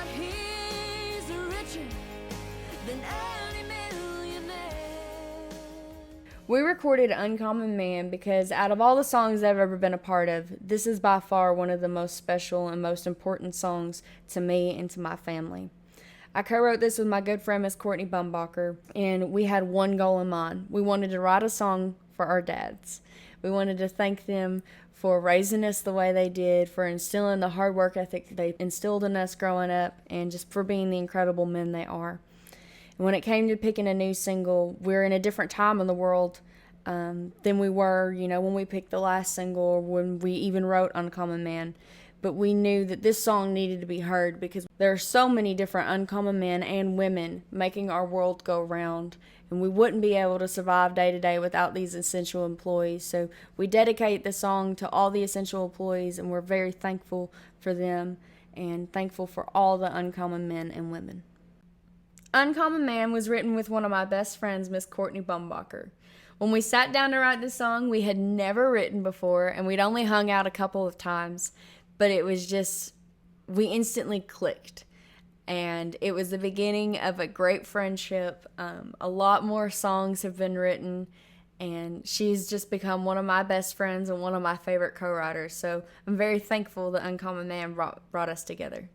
but he's richer than any millionaire. We recorded Uncommon Man because out of all the songs I've ever been a part of, this is by far one of the most special and most important songs to me and to my family. I co-wrote this with my good friend Miss Courtney Bumbacher, and we had one goal in mind. We wanted to write a song for our dads. We wanted to thank them for raising us the way they did, for instilling the hard work ethic they instilled in us growing up, and just for being the incredible men they are. And when it came to picking a new single, we're in a different time in the world than we were, when we picked the last single or when we even wrote Uncommon Man. But we knew that this song needed to be heard because there are so many different uncommon men and women making our world go round, and we wouldn't be able to survive day to day without these essential employees. So we dedicate this song to all the essential employees, and we're very thankful for them and thankful for all the uncommon men and women. Uncommon Man was written with one of my best friends, Miss Courtney Bumbacher. When we sat down to write this song, we had never written before, and we'd only hung out a couple of times. But it was just, we instantly clicked. And it was the beginning of a great friendship. A lot more songs have been written. And she's just become one of my best friends and one of my favorite co-writers. So I'm very thankful that Uncommon Man brought us together.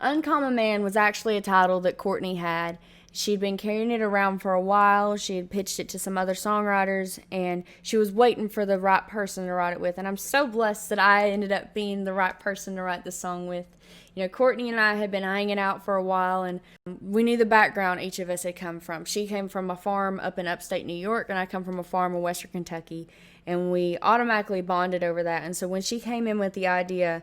Uncommon Man was actually a title that Courtney had. She'd been carrying it around for a while. She had pitched it to some other songwriters, and she was waiting for the right person to write it with. And I'm so blessed that I ended up being the right person to write the song with. Courtney and I had been hanging out for a while, and we knew the background each of us had come from. She came from a farm up in upstate New York, and I come from a farm in western Kentucky, and we automatically bonded over that. And so when she came in with the idea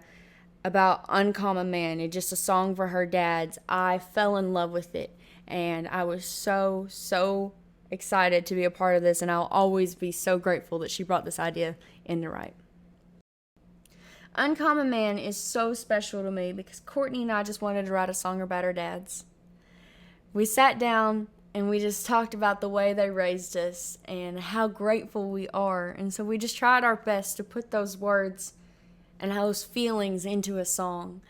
about Uncommon Man and just a song for her dads, I fell in love with it. And I was so, so excited to be a part of this, and I'll always be so grateful that she brought this idea in to write. Uncommon Man is so special to me because Courtney and I just wanted to write a song about our dads. We sat down and we just talked about the way they raised us and how grateful we are. And so we just tried our best to put those words and those feelings into a song.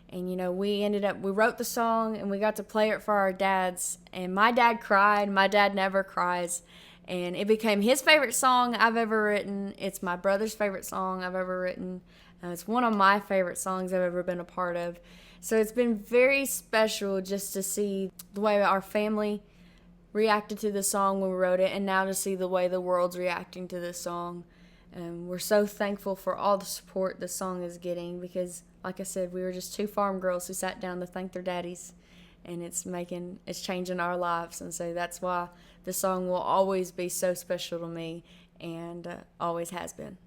And, we wrote the song and we got to play it for our dads. And my dad cried. My dad never cries. And it became his favorite song I've ever written. It's my brother's favorite song I've ever written. It's one of my favorite songs I've ever been a part of. So it's been very special just to see the way our family reacted to the song when we wrote it, and now to see the way the world's reacting to this song. We're so thankful for all the support the song is getting because, like I said, we were just two farm girls who sat down to thank their daddies, and it's changing our lives. And so that's why the song will always be so special to me and always has been.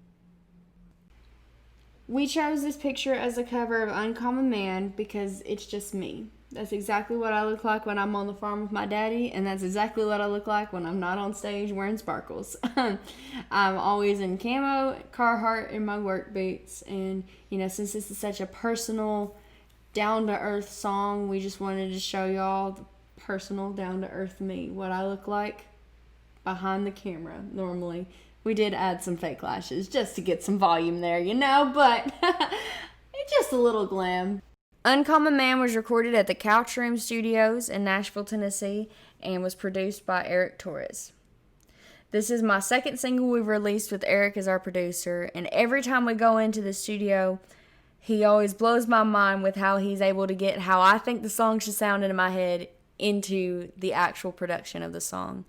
We chose this picture as a cover of Uncommon Man because it's just me. That's exactly what I look like when I'm on the farm with my daddy, and that's exactly what I look like when I'm not on stage wearing sparkles. I'm always in camo, Carhartt, and my work boots, and since this is such a personal, down-to-earth song, we just wanted to show y'all the personal, down-to-earth me, what I look like behind the camera normally. We did add some fake lashes just to get some volume there, but it's just a little glam. Uncommon Man was recorded at the Couch Room Studios in Nashville, Tennessee, and was produced by Eric Torres. This is my second single we've released with Eric as our producer, and every time we go into the studio, he always blows my mind with how he's able to get how I think the song should sound in my head into the actual production of the song.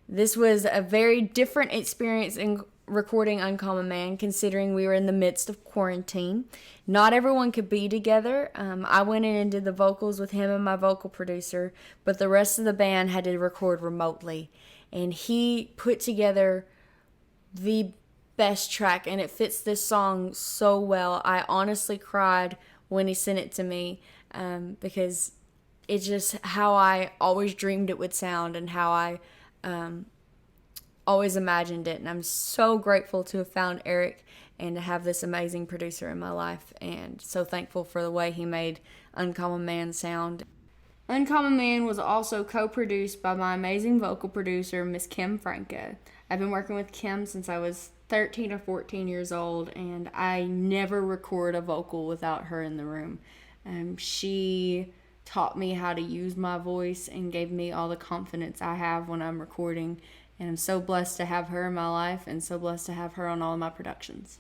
This was a very different experience in recording Uncommon Man, considering we were in the midst of quarantine. Not everyone could be together. I went in and did the vocals with him and my vocal producer, but the rest of the band had to record remotely. And he put together the best track, and it fits this song so well. I honestly cried when he sent it to me because it's just how I always dreamed it would sound and how I always imagined it. And I'm so grateful to have found Eric and to have this amazing producer in my life, and so thankful for the way he made Uncommon Man sound. Uncommon Man was also co-produced by my amazing vocal producer, Miss Kim Franco. I've been working with Kim since I was 13 or 14 years old, and I never record a vocal without her in the room. She taught me how to use my voice and gave me all the confidence I have when I'm recording. And I'm so blessed to have her in my life and so blessed to have her on all of my productions.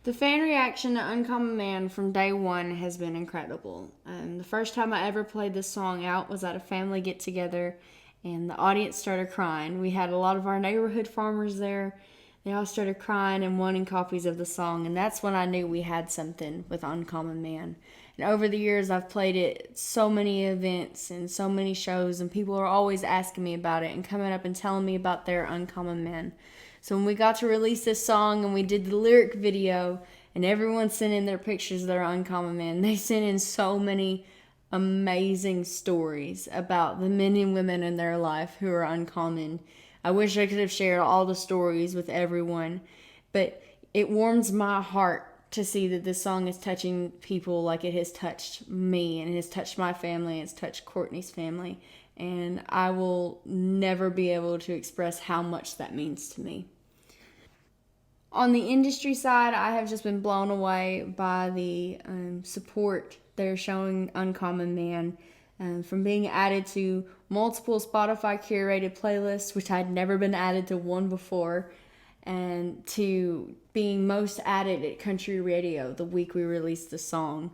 The fan reaction to Uncommon Man from day one has been incredible. The first time I ever played this song out was at a family get-together, and the audience started crying. We had a lot of our neighborhood farmers there. They all started crying and wanting copies of the song, and that's when I knew we had something with Uncommon Man. And over the years, I've played it at so many events and so many shows, and people are always asking me about it and coming up and telling me about their Uncommon Man. So when we got to release this song and we did the lyric video and everyone sent in their pictures of their Uncommon Man, they sent in so many amazing stories about the men and women in their life who are uncommon. I wish I could have shared all the stories with everyone, but it warms my heart to see that this song is touching people like it has touched me, and it has touched my family, and it's touched Courtney's family, and I will never be able to express how much that means to me. On the industry side, I have just been blown away by the support they're showing Uncommon Man, from being added to multiple Spotify curated playlists, which I'd never been added to one before, and to being most added at country radio the week we released the song,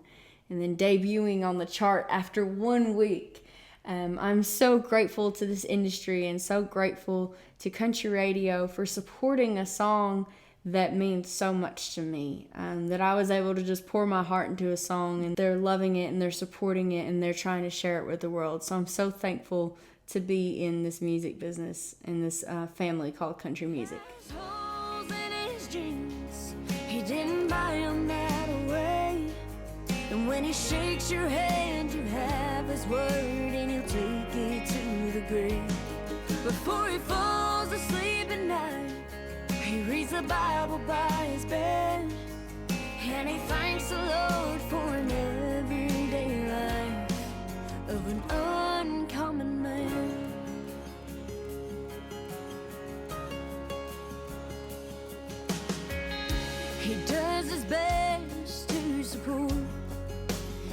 and then debuting on the chart after 1 week. I'm so grateful to this industry and so grateful to country radio for supporting a song that means so much to me, that I was able to just pour my heart into a song, and they're loving it and they're supporting it and they're trying to share it with the world. So I'm so thankful to be in this music business, in this family called country music. Holes in his jeans, he didn't buy 'em that way. And when he shakes your hand, you have his word, and he'll take it to the grave. Before he falls asleep at night, he reads the Bible by his bed, and he thanks the Lord for an everyday life of an